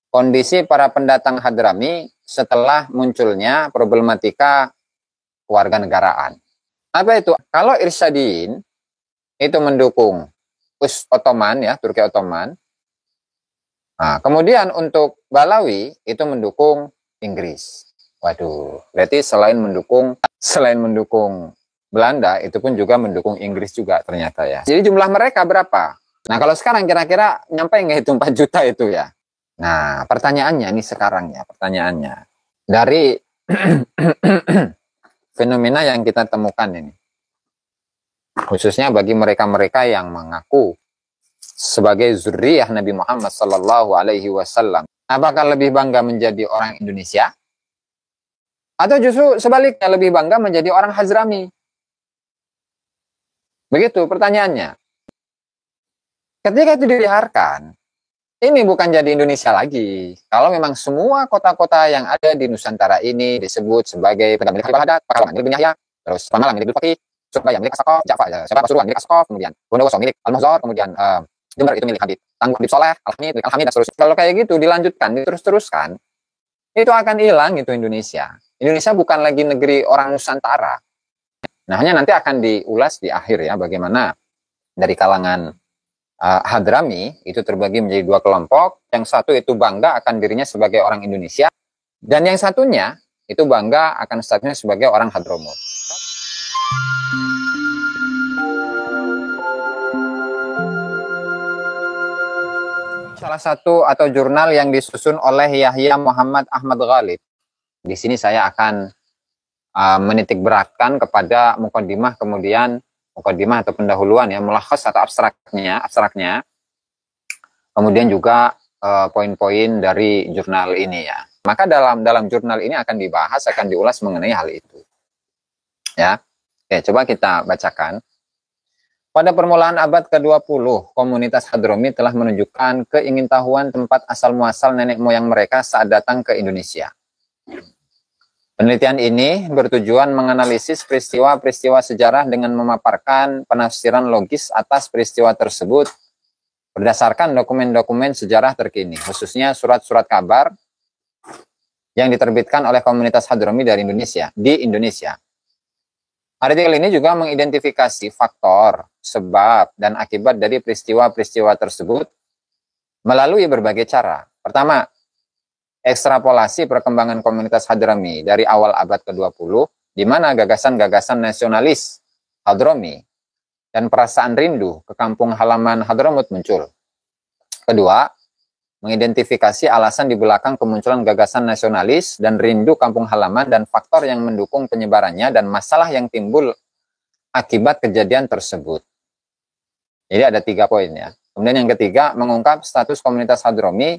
kondisi para pendatang Hadrami setelah munculnya problematika kewarganegaraan. Apa itu? Kalau Irsyadiyin itu mendukung Ottoman ya, Turki Ottoman. Nah, kemudian untuk Balawi itu mendukung Inggris. Waduh, berarti selain mendukung Belanda, itu pun juga mendukung Inggris juga ternyata ya. Jadi jumlah mereka berapa? Nah, kalau sekarang kira-kira nyampe nggak itu 4 juta itu ya? Nah, pertanyaannya nih sekarang ya, pertanyaannya. Dari fenomena yang kita temukan ini, khususnya bagi mereka-mereka yang mengaku sebagai zuriyah Nabi Muhammad Sallallahu Alaihi Wasallam, apakah lebih bangga menjadi orang Indonesia atau justru sebaliknya lebih bangga menjadi orang Hazrami? Begitu pertanyaannya. Ketika itu dibiarkan, ini bukan jadi Indonesia lagi. Kalau memang semua kota-kota yang ada di Nusantara ini disebut sebagai Padang milik Khalifah Haddad, Pahlawan milik bin Yahya, terus Pemalang milik Abdul Faqih, Surabaya milik Asaqaf, Pasuruan milik Asaqaf, kemudian Bondowoso milik Al-Muhzar, kemudian Jember itu milik Habib Tangguh Habib Soleh, Al-Hamid milik Al-Hamid, dan seterusnya. Kalau kayak gitu dilanjutkan, diterus-teruskan, itu akan hilang itu Indonesia. Indonesia bukan lagi negeri orang Nusantara. Nah, hanya nanti akan diulas di akhir ya, bagaimana dari kalangan Hadrami itu terbagi menjadi 2 kelompok. Yang satu itu bangga akan dirinya sebagai orang Indonesia, dan yang satunya itu bangga akan statusnya sebagai orang Hadramut. Salah satu atau jurnal yang disusun oleh Yahya Muhammad Ahmad Ghalib. Di sini saya akan menitik beratkan kepada muqaddimah, kemudian muqaddimah atau pendahuluan ya, mulakhas atau abstraknya, kemudian juga poin-poin dari jurnal ini ya. Maka dalam jurnal ini akan dibahas, akan diulas mengenai hal itu. Ya. Oke, coba kita bacakan. Pada permulaan abad ke-20, komunitas Hadrami telah menunjukkan keingintahuan tempat asal muasal nenek moyang mereka saat datang ke Indonesia. Penelitian ini bertujuan menganalisis peristiwa-peristiwa sejarah dengan memaparkan penafsiran logis atas peristiwa tersebut berdasarkan dokumen-dokumen sejarah terkini, khususnya surat-surat kabar yang diterbitkan oleh komunitas Hadrami di Indonesia. Artikel ini juga mengidentifikasi faktor, sebab, dan akibat dari peristiwa-peristiwa tersebut melalui berbagai cara. Pertama, ekstrapolasi perkembangan komunitas Hadrami dari awal abad ke-20, di mana gagasan-gagasan nasionalis Hadrami dan perasaan rindu ke kampung halaman Hadramut muncul. Kedua, mengidentifikasi alasan di belakang kemunculan gagasan nasionalis dan rindu kampung halaman dan faktor yang mendukung penyebarannya dan masalah yang timbul akibat kejadian tersebut. Jadi ada 3 poin ya. Kemudian yang ketiga, mengungkap status komunitas Hadrami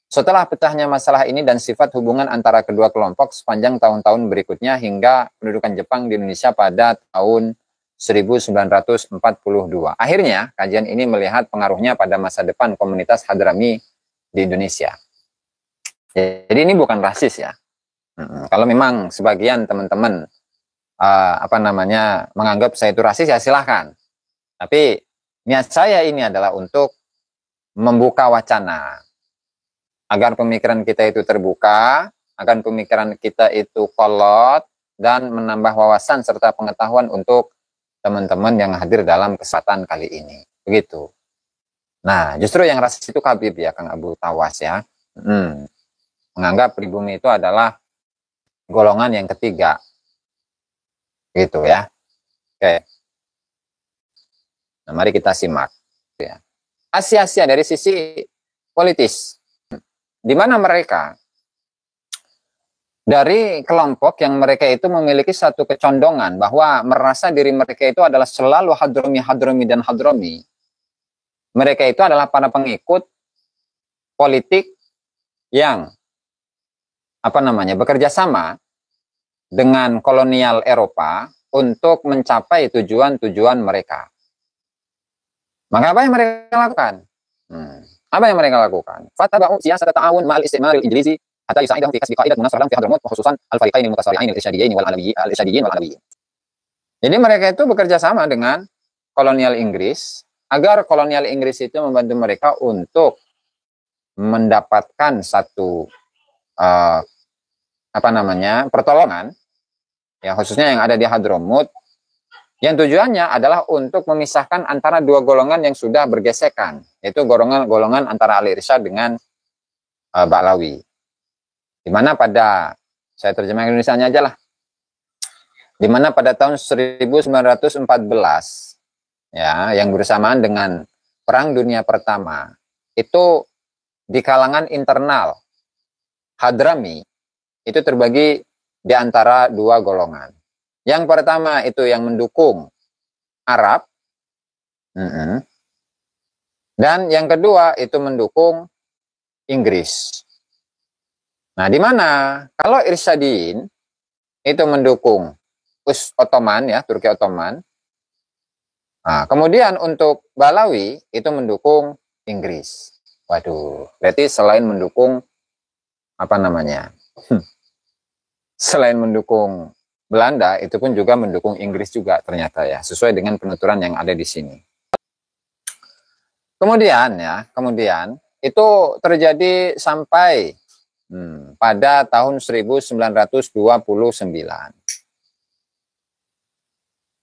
setelah pecahnya masalah ini dan sifat hubungan antara kedua kelompok sepanjang tahun-tahun berikutnya hingga pendudukan Jepang di Indonesia pada tahun 1942. Akhirnya, kajian ini melihat pengaruhnya pada masa depan komunitas Hadrami di Indonesia. Jadi ini bukan rasis ya. Kalau memang sebagian teman-teman menganggap saya itu rasis, ya silahkan. Tapi niat saya ini adalah untuk membuka wacana agar pemikiran kita itu terbuka, agar pemikiran kita itu kolot, dan menambah wawasan serta pengetahuan untuk teman-teman yang hadir dalam kesempatan kali ini. Begitu. Nah, justru yang rasis itu Habib ya, Kang Abu Tawas ya. Menganggap pribumi itu adalah golongan yang ketiga. Gitu ya. Oke. Nah, mari kita simak. Ya. Asia-Asia dari sisi politis. Di mana mereka dari kelompok yang mereka itu memiliki satu kecondongan bahwa merasa diri mereka itu adalah selalu Hadrami dan Hadrami. Mereka itu adalah para pengikut politik yang bekerja sama dengan kolonial Eropa untuk mencapai tujuan-tujuan mereka. Maka apa yang mereka lakukan? Apa yang mereka lakukan? Fataba'u siyasat ta'awun ma'al istimar al-Injilizi hatta yusa'idahum fi kasbi qaidat munasarah fi Hadramut khususan al-fariqain al-mutasari'ain al-irsyadiyyin wal alawiyyin. Jadi mereka itu bekerja sama dengan kolonial Inggris agar kolonial Inggris itu membantu mereka untuk mendapatkan satu pertolongan, ya khususnya yang ada di Hadramut, yang tujuannya adalah untuk memisahkan antara dua golongan yang sudah bergesekan, yaitu golongan antara Ahli Irsyad dengan Ba'lawi. Di mana pada, saya terjemahkan Indonesianya aja lah, di mana pada tahun 1914, ya, yang bersamaan dengan Perang Dunia Pertama, itu di kalangan internal Hadrami itu terbagi di antara dua golongan. Yang pertama itu yang mendukung Arab, dan yang kedua itu mendukung Inggris. Nah, di mana kalau Irsyadiyin itu mendukung Ottoman, ya, Turki Ottoman. Nah, kemudian untuk Ba'lawi itu mendukung Inggris. Waduh, berarti selain mendukung selain mendukung Belanda, itu pun juga mendukung Inggris juga ternyata, ya, sesuai dengan penuturan yang ada di sini. Kemudian itu terjadi sampai pada tahun 1929.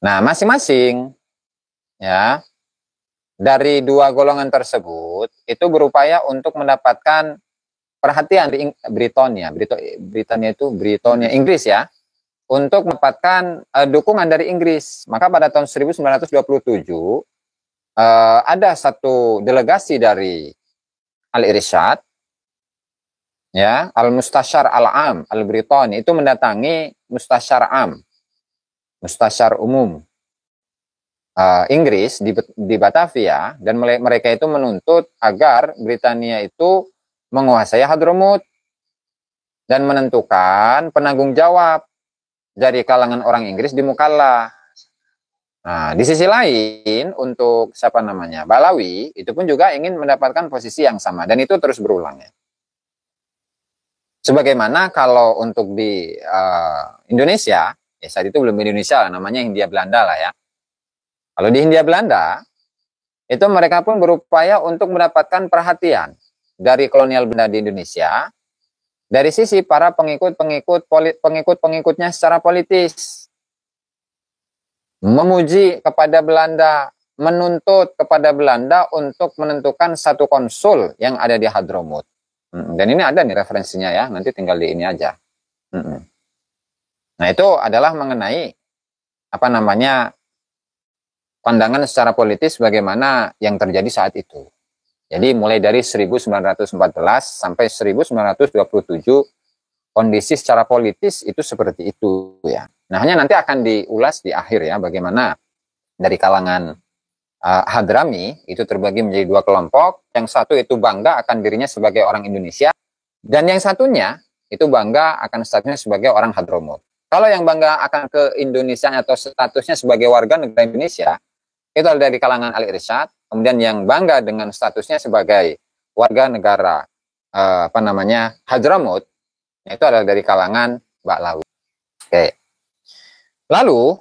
Nah, masing-masing, ya, dari dua golongan tersebut itu berupaya untuk mendapatkan perhatian di Britania Inggris, ya, untuk mendapatkan dukungan dari Inggris. Maka pada tahun 1927 ada satu delegasi dari Al-Irsyad, ya, Al-Mustasyar Al-Am Al-Britani, itu mendatangi Mustasyar Umum Inggris di Batavia, dan mereka itu menuntut agar Britania itu menguasai Hadramut dan menentukan penanggung jawab dari kalangan orang Inggris di Mukalla. Nah, di sisi lain untuk Ba'lawi itu pun juga ingin mendapatkan posisi yang sama, dan itu terus berulang, ya. Sebagaimana kalau untuk di Indonesia, ya, saat itu belum Indonesia, namanya Hindia Belanda lah, ya. Kalau di Hindia Belanda, itu mereka pun berupaya untuk mendapatkan perhatian dari kolonial Belanda di Indonesia, dari sisi para pengikutnya secara politis. Memuji kepada Belanda, menuntut kepada Belanda untuk menentukan satu konsul yang ada di Hadramut. Dan ini ada nih referensinya, ya, nanti tinggal di ini aja. Nah, itu adalah mengenai pandangan secara politis bagaimana yang terjadi saat itu. Jadi mulai dari 1914 sampai 1927 kondisi secara politis itu seperti itu, ya. Nah, hanya nanti akan diulas di akhir, ya, bagaimana dari kalangan Hadrami itu terbagi menjadi dua kelompok. Yang satu itu bangga akan dirinya sebagai orang Indonesia, dan yang satunya itu bangga akan statusnya sebagai orang Hadramut. Kalau yang bangga akan ke Indonesia atau statusnya sebagai warga negara Indonesia, itu adalah dari kalangan Al-Irsyad. Kemudian yang bangga dengan statusnya sebagai warga negara Hadramut, itu adalah dari kalangan Ba'lawi. Oke. Lalu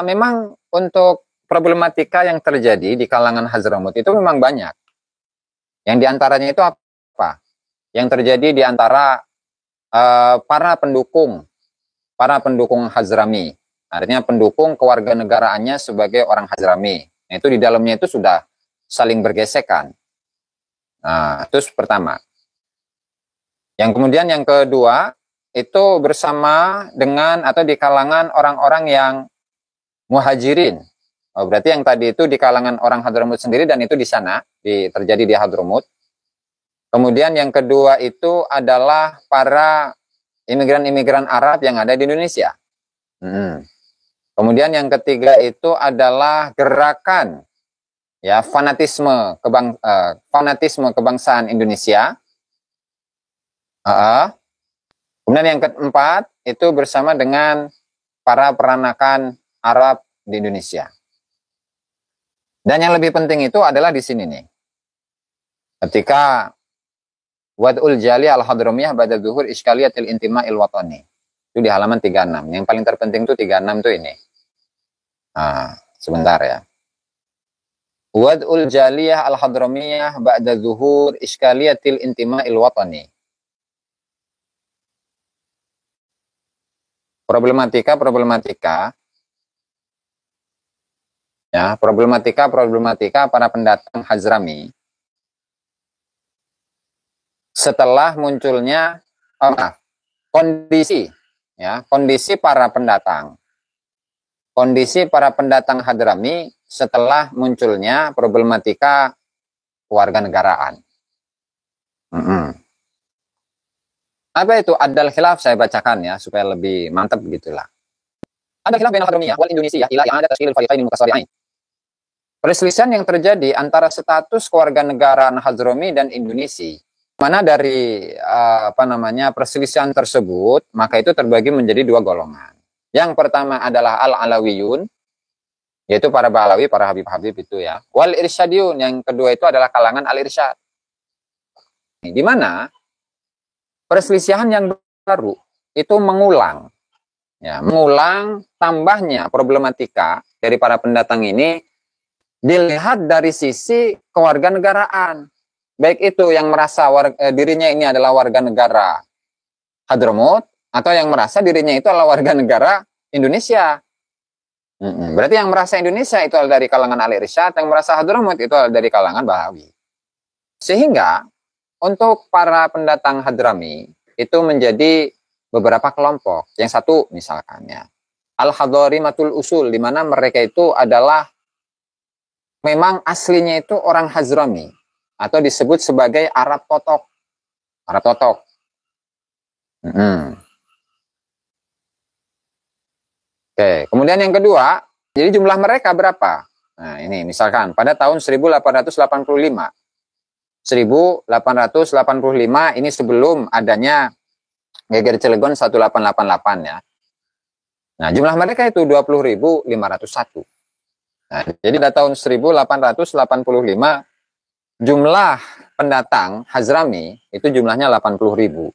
memang untuk problematika yang terjadi di kalangan Hadramut itu memang banyak. Yang diantaranya itu apa? Yang terjadi di antara para pendukung Hadrami, artinya pendukung kewarganegaraannya sebagai orang Hadrami. Nah, itu di dalamnya itu sudah saling bergesekan. Nah, itu pertama. Yang kemudian yang kedua itu bersama dengan atau di kalangan orang-orang yang muhajirin. Oh, berarti yang tadi itu di kalangan orang Hadramut sendiri, dan itu di sana terjadi di Hadramut. Kemudian yang kedua itu adalah para imigran-imigran Arab yang ada di Indonesia. Kemudian yang ketiga itu adalah gerakan, ya, fanatisme kebangsaan Indonesia. Kemudian yang keempat itu bersama dengan para peranakan Arab di Indonesia. Dan yang lebih penting itu adalah di sini nih. Ketika Wad'ul Jali al-Hadramiyah ba'da zuhur iskaliyatil intima'il watani. Itu di halaman 36. Yang paling terpenting itu 36 itu ini. Sebentar, ya. Wad'ul jaliyah al-hadramiyah ba'da zuhur iskaliyatil intima'il watani. Problematika para pendatang Hazrami setelah munculnya kondisi para pendatang Hadrami setelah munculnya problematika kewarganegaraan. Apa itu adal khilaf? Saya bacakan ya supaya lebih mantap begitulah. Adal khilaf bainal Hadramiyah wal Indonesia ila i'adat tashkilil fariqain mutasari'ain. Perselisihan yang terjadi antara status kewarganegaraan Hadrami dan Indonesia. Mana dari perselisihan tersebut, maka itu terbagi menjadi dua golongan. Yang pertama adalah al-alawiyun, yaitu para Balawi, para Habib-Habib itu ya. Wal irsyadiyun, yang kedua itu adalah kalangan al-irsyad. Di mana perselisihan yang baru itu mengulang tambahnya problematika dari para pendatang ini dilihat dari sisi kewarganegaraan. Baik itu yang merasa dirinya ini adalah warga negara Hadramut, atau yang merasa dirinya itu adalah warga negara Indonesia. Berarti yang merasa Indonesia itu adalah dari kalangan al-irsyad, yang merasa Hadramut itu adalah dari kalangan Bahawi. Sehingga untuk para pendatang Hadrami itu menjadi beberapa kelompok. Yang satu misalkan ya, al-hadharimatul usul, di mana mereka itu adalah memang aslinya itu orang Hazrami, atau disebut sebagai Arab Totok. Arab Totok. Oke, kemudian yang kedua, jadi jumlah mereka berapa? Nah, ini misalkan pada tahun 1885. 1885 ini sebelum adanya Geger Cilegon 1888 ya. Nah, jumlah mereka itu 20.501. Nah, jadi pada tahun 1885 jumlah pendatang Hazrami itu jumlahnya 80.000.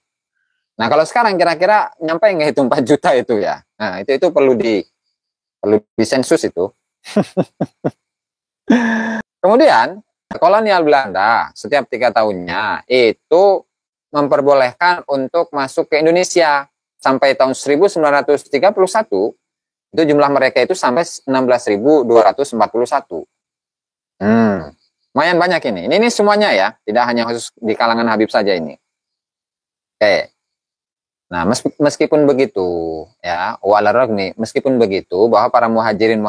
Nah, kalau sekarang kira-kira nyampe nggak itu 4 juta itu ya. Nah, itu perlu disensus itu. Kemudian kolonial Belanda setiap 3 tahunnya itu memperbolehkan untuk masuk ke Indonesia. Sampai tahun 1931 itu jumlah mereka itu sampai 16.241. Lumayan banyak ini. Ini semuanya ya, tidak hanya khusus di kalangan Habib saja ini. Oke. Nah, meskipun begitu ya, meskipun begitu bahwa para muhajirin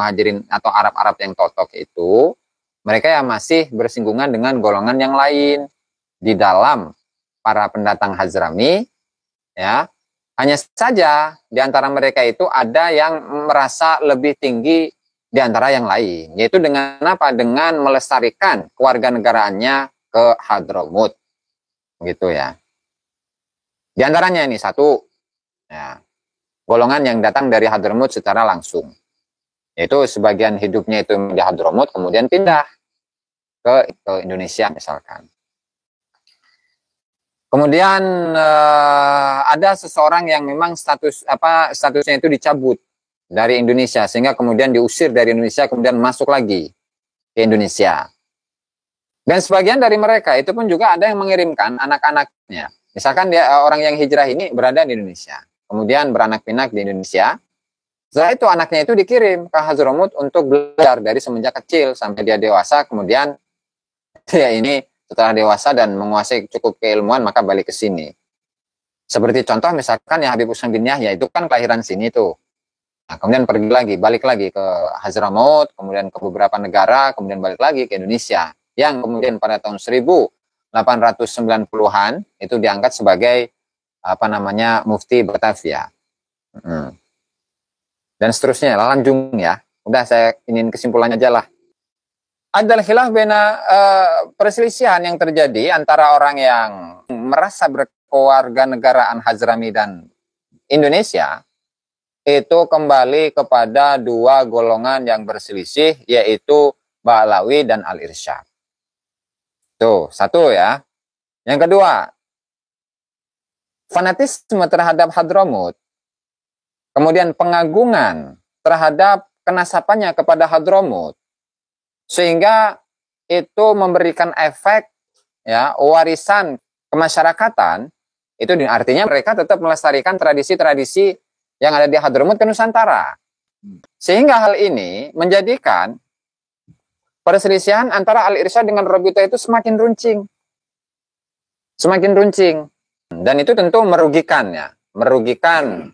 atau Arab-Arab yang totok itu mereka yang masih bersinggungan dengan golongan yang lain di dalam para pendatang Hazrami ya. Hanya saja di antara mereka itu ada yang merasa lebih tinggi di antara yang lain, yaitu dengan apa? Dengan melestarikan kewarganegaraannya ke Hadramut. Begitu ya. Di antaranya ini satu, ya, golongan yang datang dari Hadramut secara langsung. Yaitu sebagian hidupnya itu di Hadramut, kemudian pindah ke Indonesia misalkan. Kemudian ada seseorang yang memang statusnya itu dicabut dari Indonesia, sehingga kemudian diusir dari Indonesia, kemudian masuk lagi ke Indonesia. Dan sebagian dari mereka itu pun juga ada yang mengirimkan anak-anaknya. Misalkan dia orang yang hijrah ini berada di Indonesia, kemudian beranak pinak di Indonesia. Setelah itu anaknya itu dikirim ke Hadramut untuk belajar dari semenjak kecil sampai dia dewasa, kemudian dia ini setelah dewasa dan menguasai cukup keilmuan maka balik ke sini. Seperti contoh misalkan ya Habib Husain bin Yahya itu kan kelahiran sini tuh. Nah, kemudian balik lagi ke Hadramut, kemudian ke beberapa negara, kemudian balik lagi ke Indonesia. Yang kemudian pada tahun 1890-an itu diangkat sebagai mufti Batavia. Dan seterusnya, lanjung ya. Udah saya ingin kesimpulannya aja lah. Adalah khilaf bena perselisihan yang terjadi antara orang yang merasa berkewarganegaraan Hazrami dan Indonesia itu kembali kepada dua golongan yang berselisih, yaitu Ba'alawi dan Al-Irsyad. Tuh, satu ya. Yang kedua, fanatisme terhadap Hadramut, kemudian pengagungan terhadap kenasapannya kepada Hadramut, sehingga itu memberikan efek ya warisan kemasyarakatan, itu artinya mereka tetap melestarikan tradisi-tradisi yang ada di Hadramut ke Nusantara. Sehingga hal ini menjadikan perselisihan antara Al-Irsyad dengan Rabithah itu semakin runcing. Semakin runcing. Dan itu tentu merugikan ya. Merugikan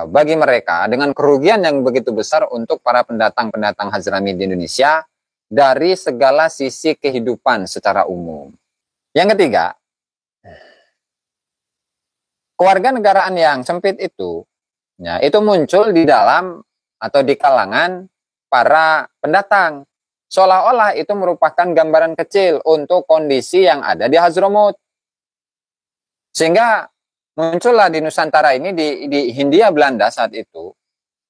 bagi mereka dengan kerugian yang begitu besar untuk para pendatang-pendatang Hazrami di Indonesia dari segala sisi kehidupan secara umum. Yang ketiga, kewarganegaraan yang sempit itu, ya, itu muncul di dalam atau di kalangan para pendatang. Seolah-olah itu merupakan gambaran kecil untuk kondisi yang ada di Hadramut. Sehingga muncullah di Nusantara ini, di Hindia Belanda saat itu,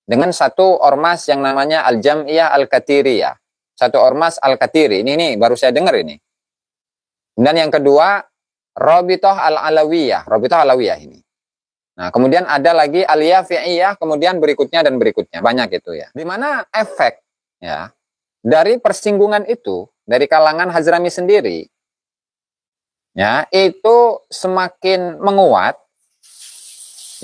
dengan satu ormas yang namanya Al-Jam'iyah Al-Qatiriyah. Satu ormas Al-Qatiri. Ini baru saya dengar ini. Dan yang kedua, Rabithah Al-Alawiyah. Rabithah Alawiyah ini. Nah, kemudian ada lagi Al-Yafi'iyah, kemudian berikutnya dan berikutnya. Banyak itu ya. Di mana efek ya dari persinggungan itu, dari kalangan Hazrami sendiri, ya, itu semakin menguat,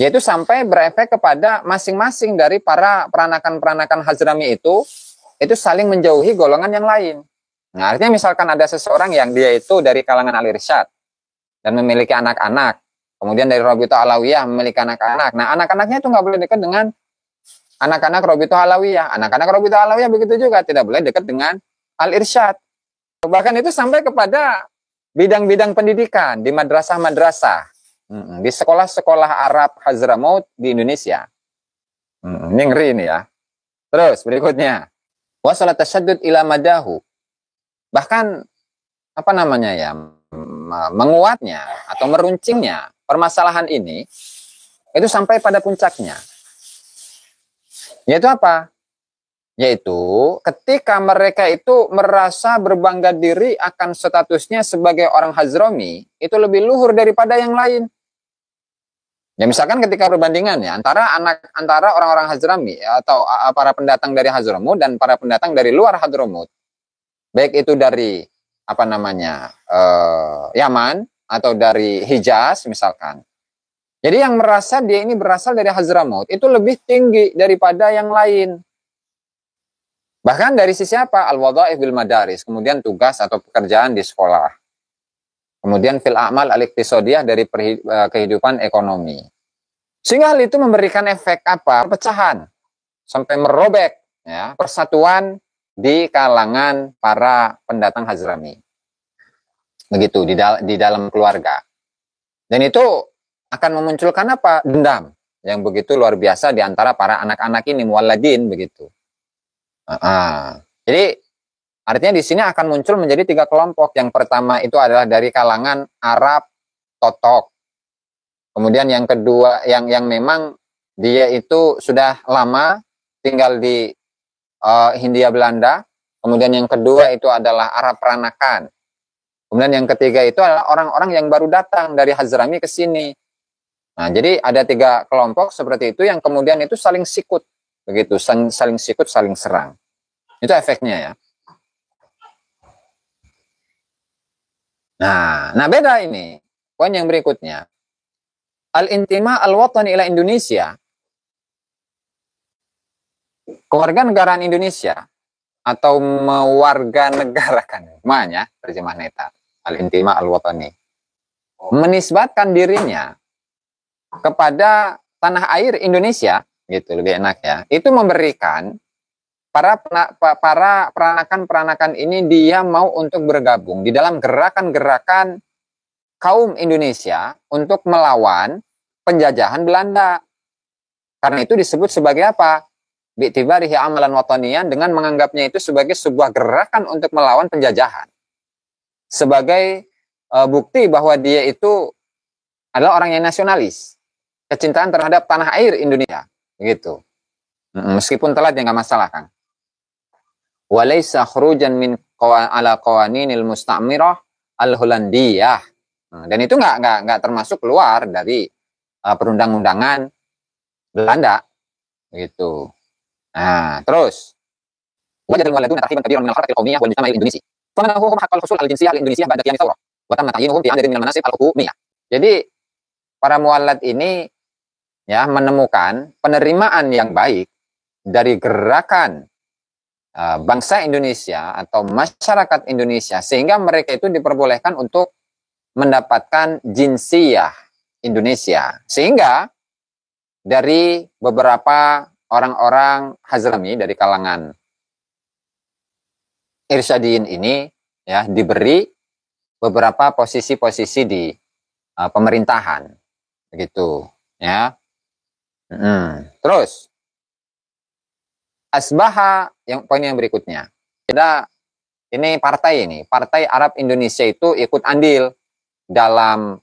yaitu sampai berefek kepada masing-masing dari para peranakan-peranakan Hazrami itu saling menjauhi golongan yang lain. Nah, artinya misalkan ada seseorang yang dia itu dari kalangan Al-Irsyad dan memiliki anak-anak, kemudian dari Rabithah Alawiyah memiliki anak-anak. Nah, anak-anaknya itu nggak boleh dekat dengan anak-anak Rabithah Alawiyah. Anak-anak Rabithah Alawiyah begitu juga tidak boleh dekat dengan Al-Irsyad. Bahkan itu sampai kepada bidang-bidang pendidikan di madrasah-madrasah, di sekolah-sekolah Arab Hadramut di Indonesia. Ini ngeri ini ya. Terus berikutnya, wasalat tasyaddud ila madahu. Bahkan apa namanya ya, menguatnya atau meruncingnya permasalahan ini itu sampai pada puncaknya. Yaitu apa? Yaitu ketika mereka itu merasa berbangga diri akan statusnya sebagai orang Hazrami, itu lebih luhur daripada yang lain. Ya misalkan ketika perbandingan ya antara orang-orang Hazrami atau para pendatang dari Hadramut dan para pendatang dari luar Hadramut, baik itu dari apa namanya Yaman atau dari Hijaz misalkan. Jadi yang merasa dia ini berasal dari Hadramut itu lebih tinggi daripada yang lain. Bahkan dari sisi apa? Al-wadha'if bil madaris, kemudian tugas atau pekerjaan di sekolah. Kemudian fil a'mal al-iqtisadiyah dari kehidupan ekonomi. Sehingga hal itu memberikan efek apa? Perpecahan sampai merobek ya, persatuan di kalangan para pendatang Hazrami. Begitu di dalam keluarga. Dan itu akan memunculkan apa? Dendam yang begitu luar biasa di antara para anak-anak ini mualladin begitu. Jadi artinya di sini akan muncul menjadi 3 kelompok. Yang pertama itu adalah dari kalangan Arab Totok. Kemudian yang kedua yang memang dia itu sudah lama tinggal di Hindia Belanda. Kemudian yang kedua itu adalah Arab peranakan. Kemudian yang ketiga itu adalah orang-orang yang baru datang dari Hazrami ke sini. Nah, jadi ada 3 kelompok seperti itu yang kemudian itu saling sikut. Begitu, saling sikut, saling serang. Itu efeknya ya. Nah beda ini. Poin yang berikutnya. Al-intima al-watani ila Indonesia. Kewarganegaraan Indonesia atau mewarganegarakan. Namanya terjemah neta. Al-intima al-watani. Menisbatkan dirinya kepada tanah air Indonesia, gitu lebih enak ya. Itu memberikan para peranakan-peranakan ini dia mau untuk bergabung di dalam gerakan-gerakan kaum Indonesia untuk melawan penjajahan Belanda. Karena itu disebut sebagai apa? Bi'tibarihi amalan wataniyan, dengan menganggapnya itu sebagai sebuah gerakan untuk melawan penjajahan. Sebagai bukti bahwa dia itu adalah orang yang nasionalis. Kecintaan terhadap tanah air Indonesia. Begitu. Meskipun telat ya nggak masalah, Kang. Walaysa khurujan min ala qawaninil musta'mirah al-Holandiyah. Dan itu nggak termasuk keluar dari perundang-undangan Belanda, gitu. Nah, terus Wajad al-muwaladuna tarhiban kabiran min al-harakati al-qawmiyah wal mujtama' al-indonesi. Famanahu haqqal husul al-jinsiyah al-indonesia ba'da qiyam thawrah. Wa tamma ta'yinuhum fi adadin min al-manasib al-hukumiyah. Jadi para mualad ini ya menemukan penerimaan yang baik dari gerakan bangsa Indonesia atau masyarakat Indonesia sehingga mereka itu diperbolehkan untuk mendapatkan jinsiyah Indonesia. Sehingga dari beberapa orang-orang Hazrami dari kalangan Irsyadiyin ini ya diberi beberapa posisi-posisi di pemerintahan begitu ya. Terus asbaha yang poin yang berikutnya. Ini partai Arab Indonesia itu ikut andil dalam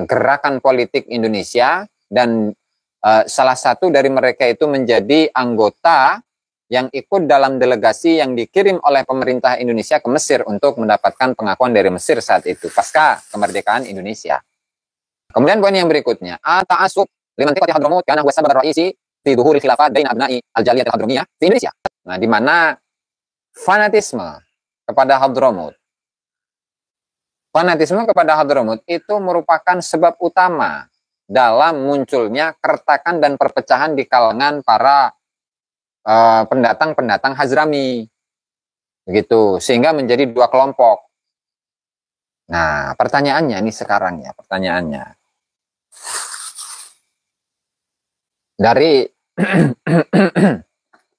gerakan politik Indonesia dan salah satu dari mereka itu menjadi anggota yang ikut dalam delegasi yang dikirim oleh pemerintah Indonesia ke Mesir untuk mendapatkan pengakuan dari Mesir saat itu pasca kemerdekaan Indonesia. Kemudian poin yang berikutnya, ta'assub liman tiqati Hadramut kana huwa sabab ar-ra'isi fi dhuhuril khilafat baina abna'i al-jaliyah al-hadramiyah di Indonesia. Nah, di mana fanatisme kepada Hadramut itu merupakan sebab utama dalam munculnya keretakan dan perpecahan di kalangan para pendatang-pendatang Hazrami. Begitu, sehingga menjadi dua kelompok. Nah, pertanyaannya ini sekarang ya, dari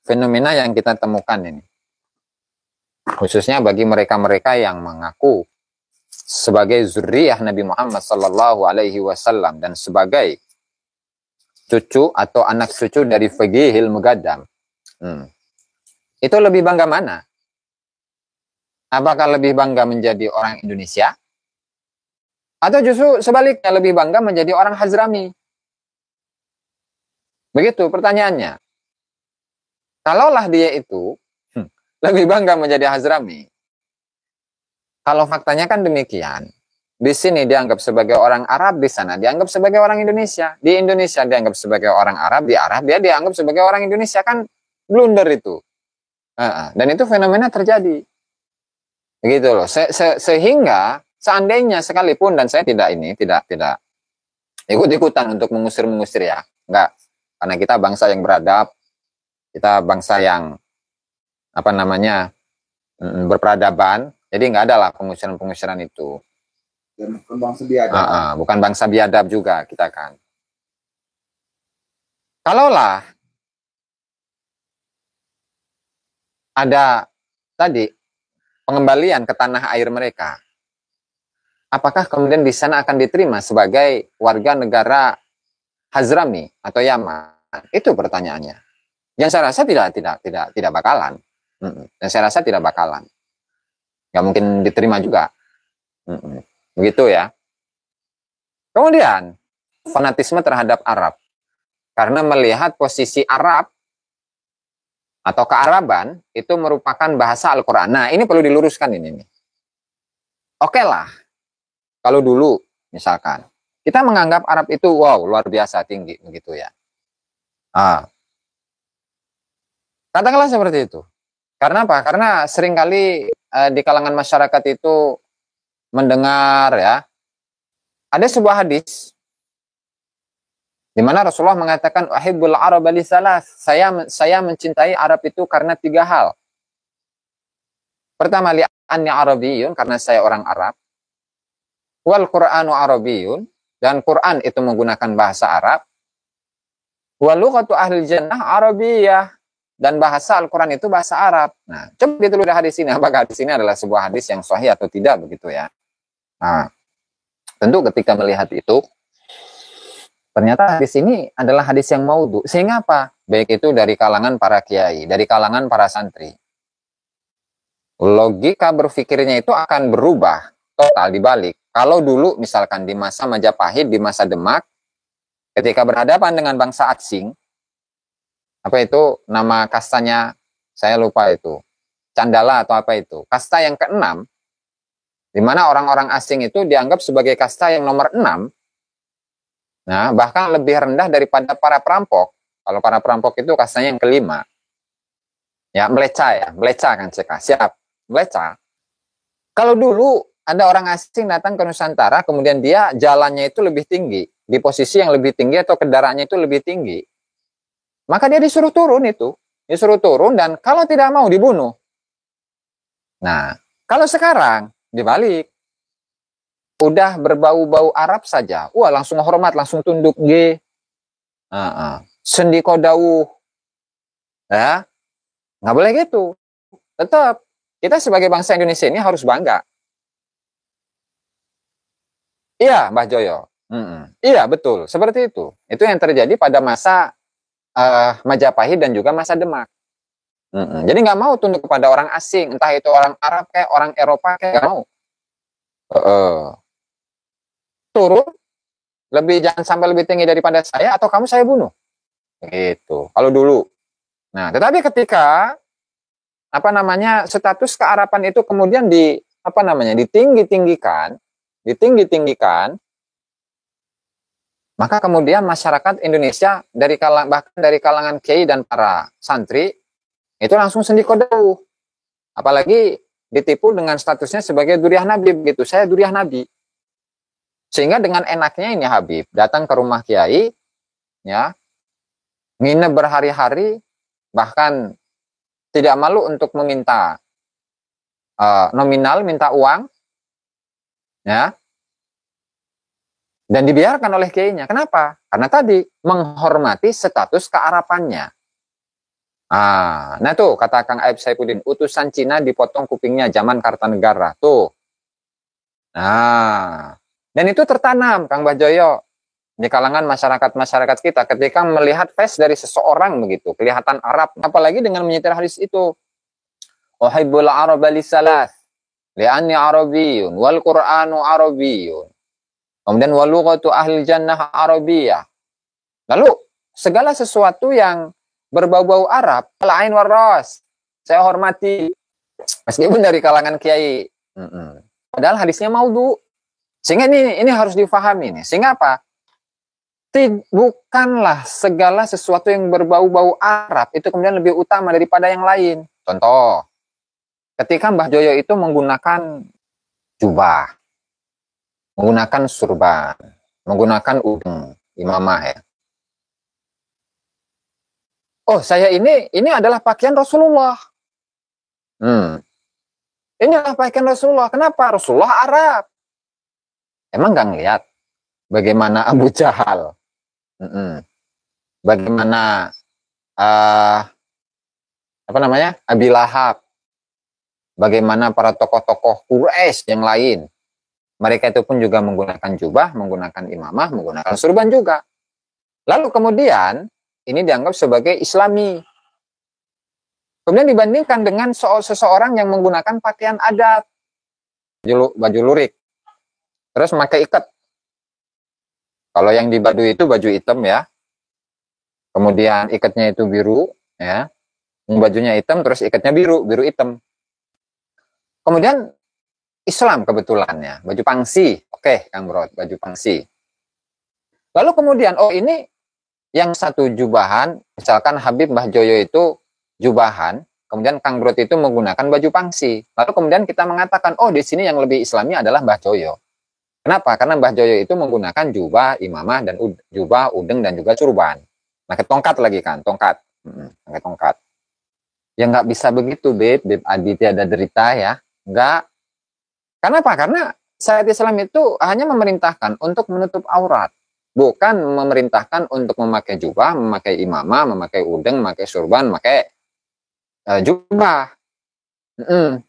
fenomena yang kita temukan ini, khususnya bagi mereka-mereka yang mengaku sebagai zuriyah Nabi Muhammad sallallahu alaihi wasallam dan sebagai cucu atau anak cucu dari Faqihil Muqaddam. Itu lebih bangga mana? Apakah lebih bangga menjadi orang Indonesia? Atau justru sebaliknya lebih bangga menjadi orang Hazrami? Begitu pertanyaannya. Kalaulah dia itu lebih bangga menjadi Hazrami. Kalau faktanya kan demikian. Di sini dianggap sebagai orang Arab, di sana dianggap sebagai orang Indonesia. Di Indonesia dianggap sebagai orang Arab, di Arab dia dianggap sebagai orang Indonesia. Kan blunder itu. Dan itu fenomena terjadi. Begitu loh. Sehingga seandainya sekalipun, dan saya tidak ikut-ikutan untuk mengusir ya. Enggak. Karena kita bangsa yang beradab, kita bangsa yang berperadaban, jadi nggak ada lah pengusiran-pengusiran itu. Dan bukan bangsa biadab. Bukan bangsa biadab juga kita kan. Kalaulah ada tadi pengembalian ke tanah air mereka, apakah kemudian di sana akan diterima sebagai warga negara Hazrami atau Yaman? Itu pertanyaannya. Yang saya rasa tidak bakalan. Dan saya rasa tidak bakalan. Nggak mungkin diterima juga. Begitu ya. Kemudian fanatisme terhadap Arab. Karena melihat posisi Arab atau kearaban itu merupakan bahasa Al-Quran. Nah, ini perlu diluruskan ini. Oke lah. Kalau dulu misalkan kita menganggap Arab itu wow, luar biasa tinggi begitu ya. Katakanlah seperti itu. Karena apa? Karena seringkali di kalangan masyarakat itu mendengar ya, ada sebuah hadis di mana Rasulullah mengatakan uhibbul Araba li salas. Saya mencintai Arab itu karena 3 hal. Pertama, li'anni Arabiyyun, karena saya orang Arab. Wal Qur'anu Arabiyyun, dan Quran itu menggunakan bahasa Arab. Wal lughatu ahli jannah Arabiyyah, dan bahasa Al-Quran itu bahasa Arab. Nah, coba ditelusuri hadis ini, apakah hadis ini adalah sebuah hadis yang sahih atau tidak begitu ya. Nah, tentu ketika melihat itu, ternyata hadis ini adalah hadis yang maudhu. Sehingga apa? Baik itu dari kalangan para kiai, dari kalangan para santri. Logika berpikirnya itu akan berubah total dibalik. Kalau dulu misalkan di masa Majapahit, di masa Demak, ketika berhadapan dengan bangsa asing, apa itu nama kastanya, saya lupa itu, Candala atau apa itu, kasta yang ke-6, di mana orang-orang asing itu dianggap sebagai kasta yang nomor 6, nah bahkan lebih rendah daripada para perampok. Kalau para perampok itu kastanya yang ke-5, Ya, meleca kan CK. Siap, meleca. Kalau dulu ada orang asing datang ke Nusantara, kemudian dia jalannya itu lebih tinggi, di posisi yang lebih tinggi atau kendaraannya itu lebih tinggi, maka dia disuruh turun dan kalau tidak mau dibunuh. Nah, kalau sekarang dibalik, udah berbau-bau Arab saja, wah langsung hormat, langsung tunduk, sendi kodawuh, ya, nggak boleh gitu. Tetap kita sebagai bangsa Indonesia ini harus bangga. Iya, Mbah Joyo. Iya, betul. Seperti itu. Itu yang terjadi pada masa Majapahit dan juga masa Demak. Jadi nggak mau tunduk kepada orang asing, entah itu orang Arab kayak orang Eropa kayak, nggak mau. Turun, jangan sampai lebih tinggi daripada saya atau kamu saya bunuh. Gitu. Kalau dulu. Nah, tetapi ketika status kearapan itu kemudian ditinggi-tinggikan, maka kemudian masyarakat Indonesia bahkan dari kalangan kiai dan para santri itu langsung sendi kodauh. Apalagi ditipu dengan statusnya sebagai duriah Nabi begitu. Saya duriah Nabi. Sehingga dengan enaknya ini Habib datang ke rumah kiai, ya, nginep berhari-hari, bahkan tidak malu untuk meminta nominal, minta uang, ya, dan dibiarkan oleh kiainya. Kenapa? Karena tadi menghormati status kearapannya. Nah tuh kata Kang Aib Saifuddin, utusan Cina dipotong kupingnya zaman Kartanegara tuh. Nah, dan itu tertanam Kang Bajoyo di kalangan masyarakat kita ketika melihat face dari seseorang begitu, kelihatan Arab, apalagi dengan menyetir hadis itu. Uhibbul Araba lisalas, li'anni Arabiyyun wal Qur'anu Arabiyyun. Kemudian walughatu ahli jannah Arabiyah. Lalu segala sesuatu yang berbau-bau Arab, al-ain waras, saya hormati meskipun dari kalangan kiai. Padahal hadisnya maudhu. Sehingga ini harus difahami nih. Sehingga apa? Bukanlah segala sesuatu yang berbau-bau Arab itu kemudian lebih utama daripada yang lain. Contoh, ketika Mbah Joyo itu menggunakan jubah, menggunakan surban, menggunakan udeng, imamah ya. Oh, saya ini adalah pakaian Rasulullah. Ini adalah pakaian Rasulullah. Kenapa? Rasulullah Arab. Emang nggak ngeliat bagaimana Abu Jahal, bagaimana Abi Lahab, bagaimana para tokoh-tokoh Quraisy yang lain. Mereka itu pun juga menggunakan jubah, menggunakan imamah, menggunakan surban juga. Lalu kemudian ini dianggap sebagai Islami. Kemudian dibandingkan dengan seseorang yang menggunakan pakaian adat, baju lurik, terus memakai ikat. Kalau yang di Baduy itu baju hitam ya, kemudian ikatnya itu biru, ya, bajunya hitam, terus ikatnya biru hitam. Kemudian Islam kebetulannya, baju pangsi, oke Kang Bro, baju pangsi. Lalu kemudian, ini yang satu jubahan, misalkan Habib Mbah Joyo itu jubahan, kemudian Kang Brot itu menggunakan baju pangsi. Lalu kemudian kita mengatakan, di sini yang lebih Islami adalah Mbah Joyo. Kenapa? Karena Mbah Joyo itu menggunakan jubah, imamah, dan jubah, udeng, dan juga surban. Pakai tongkat lagi kan, tongkat. Pakai tongkat. Ya nggak bisa begitu, Beb Adi tiada derita ya. Nggak. Kenapa? Karena syariat Islam itu hanya memerintahkan untuk menutup aurat. Bukan memerintahkan untuk memakai jubah, memakai imamah, memakai udeng, memakai surban, memakai jubah.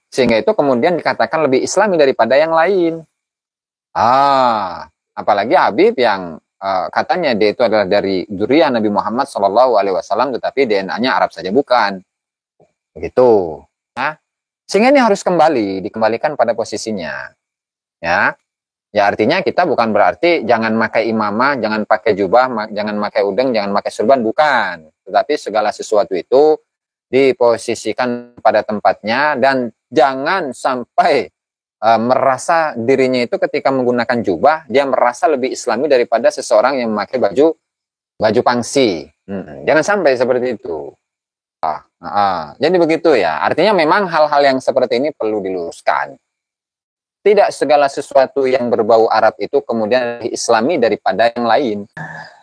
Sehingga itu kemudian dikatakan lebih Islami daripada yang lain. Apalagi Habib yang katanya dia itu adalah dari dzurriyyah Nabi Muhammad SAW, tetapi DNA-nya Arab saja bukan. Begitu. Nah, sehingga ini harus dikembalikan pada posisinya. Ya artinya kita bukan berarti jangan pakai imamah, jangan pakai jubah, jangan pakai udeng, jangan pakai surban, bukan. Tetapi segala sesuatu itu diposisikan pada tempatnya dan jangan sampai merasa dirinya itu ketika menggunakan jubah dia merasa lebih Islami daripada seseorang yang memakai baju pangsi. Jangan sampai seperti itu. Jadi begitu ya. Artinya memang hal-hal yang seperti ini perlu diluruskan. Tidak segala sesuatu yang berbau Arab itu kemudian Islami daripada yang lain.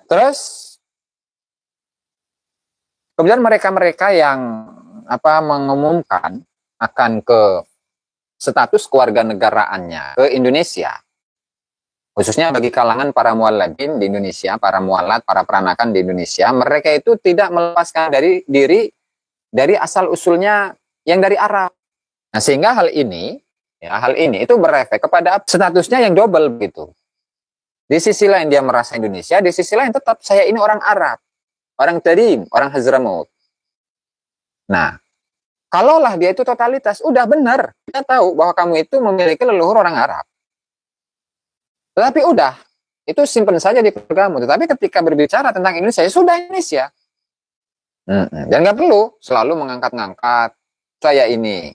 Terus kemudian mereka-mereka yang mengumumkan akan ke status kewarganegaraannya ke Indonesia, khususnya bagi kalangan para mualladin di Indonesia, para mualad, para peranakan di Indonesia, mereka itu tidak melepaskan diri dari asal usulnya yang dari Arab. Nah, sehingga hal ini itu berefek kepada statusnya yang double begitu. Di sisi lain dia merasa Indonesia, di sisi lain tetap saya ini orang Arab, orang Tarim, orang Hazramut. Nah, kalaulah dia itu totalitas, udah benar, dia tahu bahwa kamu itu memiliki leluhur orang Arab. Tetapi udah, itu simpen saja di keluargamu. Tetapi ketika berbicara tentang Indonesia, ya sudah Indonesia. Dan nggak perlu selalu mengangkat-ngangkat saya ini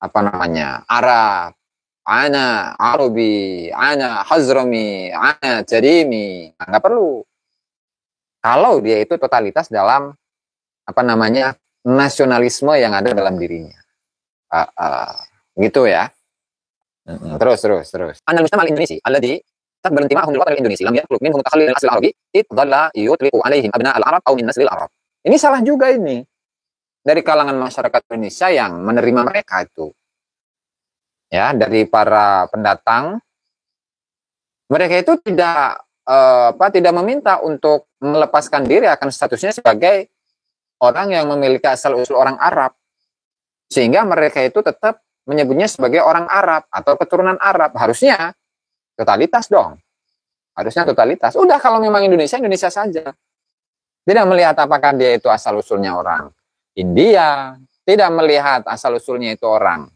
Arab, ana Arabi, ana Hazrami, ana Jarimi. Nggak perlu. Kalau dia itu totalitas dalam nasionalisme yang ada dalam dirinya. Gitu ya. Terus. Anal mujtama al-Indonesi alladhi taqbal intima'ahum lil-watan al-Indonesi lam yakhluq minhum mutakhallil min asl al-arabi id dhalla yutliqu alaihim abna al-arab aw min nasl al-arab. Ini salah juga ini. Dari kalangan masyarakat Indonesia yang menerima mereka itu. Ya, dari para pendatang, mereka itu tidak meminta untuk melepaskan diri akan statusnya sebagai orang yang memiliki asal usul orang Arab, sehingga mereka itu tetap menyebutnya sebagai orang Arab atau keturunan Arab. Harusnya totalitas dong, harusnya totalitas. Udah, kalau memang Indonesia saja, tidak melihat apakah dia itu asal usulnya orang India, tidak melihat asal usulnya itu orang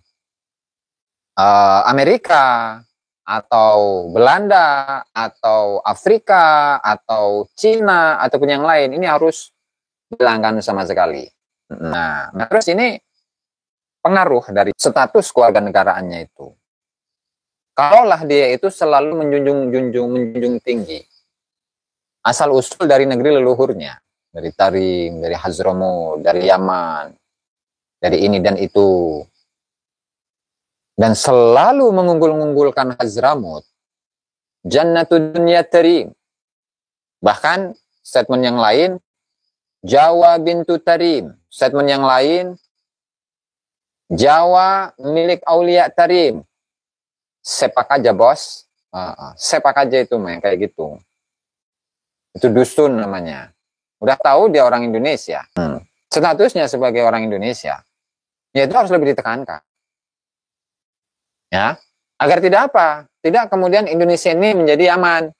Amerika, atau Belanda, atau Afrika, atau Cina, ataupun yang lain. Ini harus dihilangkan sama sekali. Nah, terus ini pengaruh dari status kewarganegaraannya itu. Kalaulah dia itu selalu menjunjung tinggi asal usul dari negeri leluhurnya, dari Tarim, dari Hazramo, dari Yaman, dari ini dan itu, dan selalu mengunggul-unggulkan Hazramut, Jannatud Dunya Tarim. Bahkan statement yang lain, Jawa bintu Tarim. Statement yang lain, Jawa milik Aulia Tarim. Sepak aja bos, sepak aja itu main kayak gitu. Itu dusun namanya. Udah tahu dia orang Indonesia. Statusnya sebagai orang Indonesia, ya itu harus lebih ditekankan. Ya, agar tidak tidak kemudian Indonesia ini menjadi aman.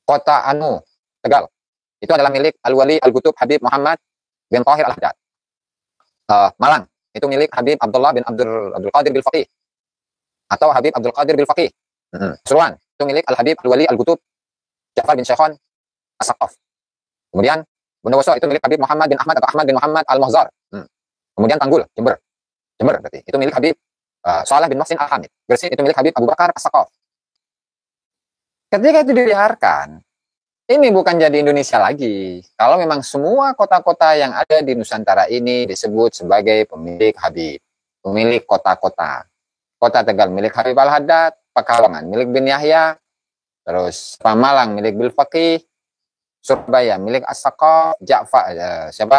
Kota Tegal, itu adalah milik Al-Wali Al-Qutub Habib Muhammad bin Thahir Al-Haddad. Malang, itu milik Habib Abdullah bin Abdul Qadir bil Faqih, atau Habib Abdul Qadir bil Faqih. Suruhan, itu milik Al-Habib Al-Wali Al-Qutub Ja'far bin Syekhon As-Saqaf. Kemudian Bondowoso, itu milik Habib Muhammad bin Ahmad atau Ahmad bin Muhammad Al-Muhzar. Kemudian Tanggul, Jember berarti, itu milik Habib Saleh bin Muhsin Al-Hamid. Gresik, itu milik Habib Abu Bakar As-Saqaf. Ketika itu dibiarkan, ini bukan jadi Indonesia lagi. Kalau memang semua kota-kota yang ada di Nusantara ini disebut sebagai pemilik Habib, pemilik kota-kota. Kota Tegal milik Habib Al-Haddad, Pekalongan milik bin Yahya, terus Pamalang milik Bil Faqih, Surabaya milik As-Saqaf,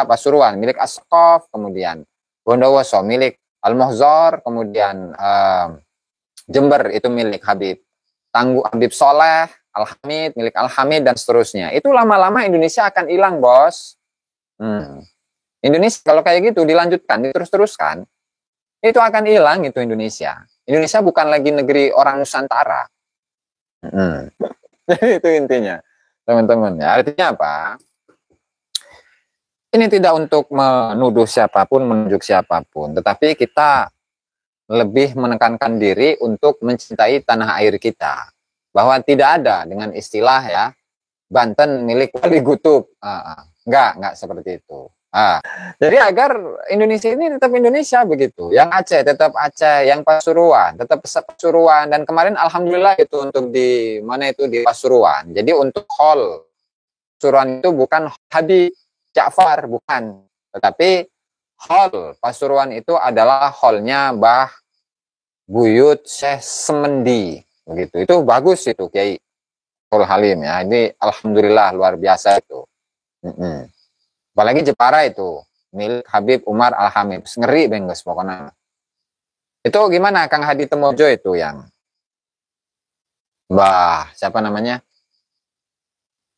Pasuruan milik As-Saqaf, kemudian Bondowoso milik Al-Muhzar, kemudian Jember itu milik Habib Habib Soleh Al-Hamid, milik Al-Hamid, dan seterusnya. Itu lama-lama Indonesia akan hilang, bos. Indonesia kalau kayak gitu dilanjutkan, diterus-teruskan, itu akan hilang itu Indonesia. Indonesia bukan lagi negeri orang Nusantara. Jadi itu intinya, teman-teman. Ya, artinya apa? Ini tidak untuk menuduh siapapun, menunjuk siapapun, tetapi kita lebih menekankan diri untuk mencintai tanah air kita. Bahwa tidak ada dengan istilah ya, Banten milik Wali Qutub. Enggak seperti itu. Jadi agar Indonesia ini tetap Indonesia begitu. Yang Aceh tetap Aceh, yang Pasuruan tetap Pasuruan. Dan kemarin alhamdulillah itu untuk di Pasuruan. Jadi untuk hall Pasuruan itu bukan Habib, Ja'far, bukan. Tetapi hall Pasuruan itu adalah hallnya Mbah Buyut Syekh Semendi. Begitu. Itu bagus itu Kiai Abdul Halim ya. Ini alhamdulillah luar biasa itu. Apalagi Jepara itu milik Habib Umar Al-Hamid. Ngeri bengges pokoknya. Itu gimana Kang Hadi Temojo itu yang siapa namanya?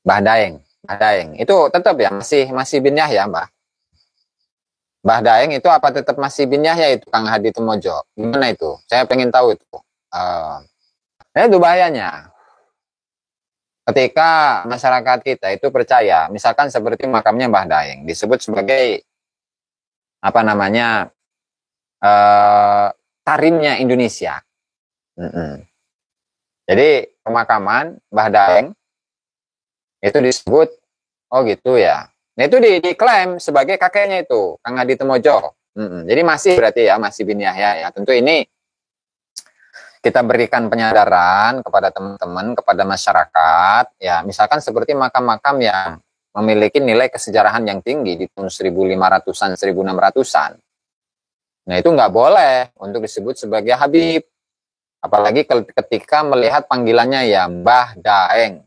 Mbah Daeng. Mbah Daeng. Itu tetap ya masih bin Yahya, Mbah. Mbah Daeng itu apa tetap masih bin Yahya itu Kang Hadi Temojo? Gimana itu? Saya pengen tahu itu. Itu bahayanya. Ketika masyarakat kita itu percaya, misalkan seperti makamnya Mbah Daeng disebut sebagai apa namanya tarimnya Indonesia. Jadi pemakaman Mbah Daeng itu disebut, oh gitu ya. Nah itu diklaim sebagai kakeknya itu Kang Hadi Temojo. Jadi masih berarti ya masih bin Yahya ya. Tentu ini kita berikan penyadaran kepada teman-teman, kepada masyarakat, ya misalkan seperti makam-makam yang memiliki nilai kesejarahan yang tinggi di tahun 1500-an, 1600-an. Nah itu nggak boleh untuk disebut sebagai Habib. Apalagi ketika melihat panggilannya ya Mbah Daeng.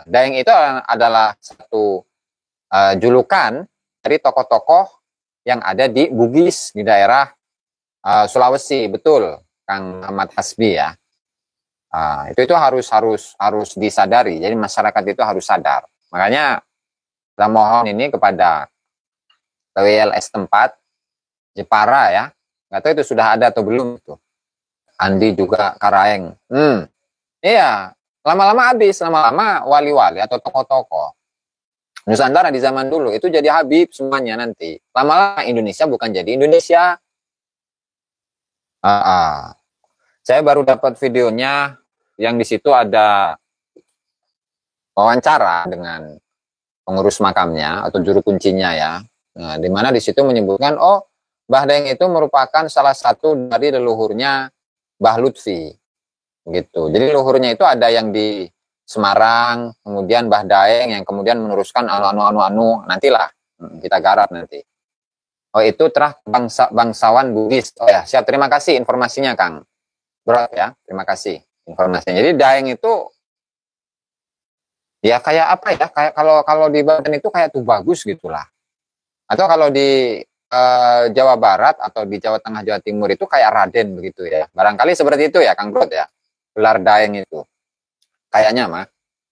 Daeng itu adalah satu julukan dari tokoh-tokoh yang ada di Bugis, di daerah Sulawesi, betul. Kang Ahmad Hasbi ya, itu harus disadari. Jadi masyarakat itu harus sadar. Makanya kita mohon ini kepada PWLS tempat Jepara ya, nggak tahu itu sudah ada atau belum itu. Andi juga Karaeng, iya, lama-lama habis, lama-lama wali-wali atau tokoh-tokoh Nusantara di zaman dulu itu jadi Habib semuanya nanti. Lama-lama Indonesia bukan jadi Indonesia. Saya baru dapat videonya yang di situ ada wawancara dengan pengurus makamnya atau juru kuncinya ya. Nah, di mana di situ menyebutkan Mbah Daeng itu merupakan salah satu dari leluhurnya Mbah Lutfi. Gitu. Jadi leluhurnya itu ada yang di Semarang, kemudian Mbah Daeng yang kemudian meneruskan anu nantilah kita garap nanti. Itu terah bangsawan Bugis. Ya, siap, terima kasih informasinya Kang. Berat ya, terima kasih informasinya. Jadi Daeng itu ya kayak apa ya? Kayak kalau di Banten itu kayak tuh bagus gitulah. Atau kalau di Jawa Barat atau di Jawa Tengah, Jawa Timur itu kayak Raden begitu ya. Barangkali seperti itu ya, Kang Brot ya. Gelar Daeng itu. Kayaknya mah.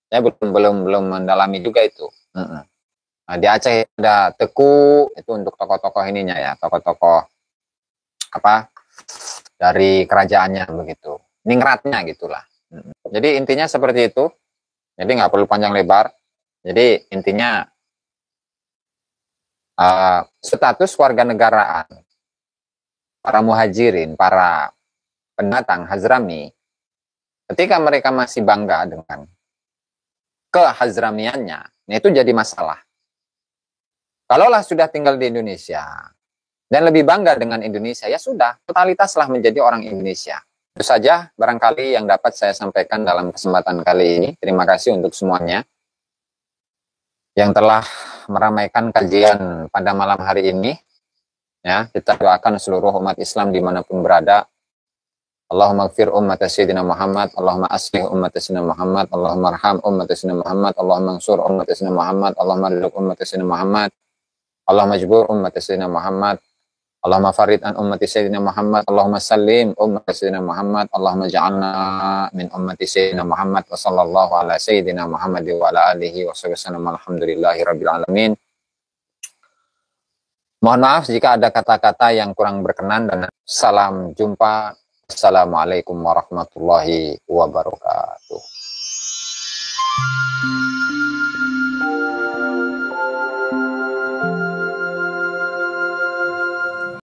Saya belum mendalami juga itu. Nah, di Aceh ada Teku, itu untuk tokoh-tokoh ininya ya, tokoh-tokoh apa dari kerajaannya begitu, ningratnya gitulah. Jadi intinya seperti itu. Jadi nggak perlu panjang lebar. Jadi intinya status warganegaraan para muhajirin, para pendatang Hazrami, ketika mereka masih bangga dengan kehazramiannya, nah itu jadi masalah. Kalaulah sudah tinggal di Indonesia dan lebih bangga dengan Indonesia, ya sudah, totalitaslah menjadi orang Indonesia. Itu saja barangkali yang dapat saya sampaikan dalam kesempatan kali ini. Terima kasih untuk semuanya yang telah meramaikan kajian pada malam hari ini. Ya, kita doakan seluruh umat Islam dimanapun berada. Allahumma gfir ummat Sayyidina Muhammad, Allahumma aslih ummat Sayyidina Muhammad, Allahumma arham ummat Sayyidina Muhammad, Allahumma ansur ummat Sayyidina Muhammad, Allahumma riduk ummat Sayyidina Muhammad, Allahumma jbur ummat Sayyidina Muhammad, Allahumma farid an ummati Sayyidina Muhammad, Allahumma sallim ummati Sayyidina Muhammad, Allahumma ja'alna min ummati Sayyidina Muhammad, wa sallallahu ala Sayyidina Muhammad wa ala alihi wa sallam, alhamdulillahi rabbil alamin. Mohon maaf jika ada kata-kata yang kurang berkenan dan salam jumpa. Assalamualaikum warahmatullahi wabarakatuh.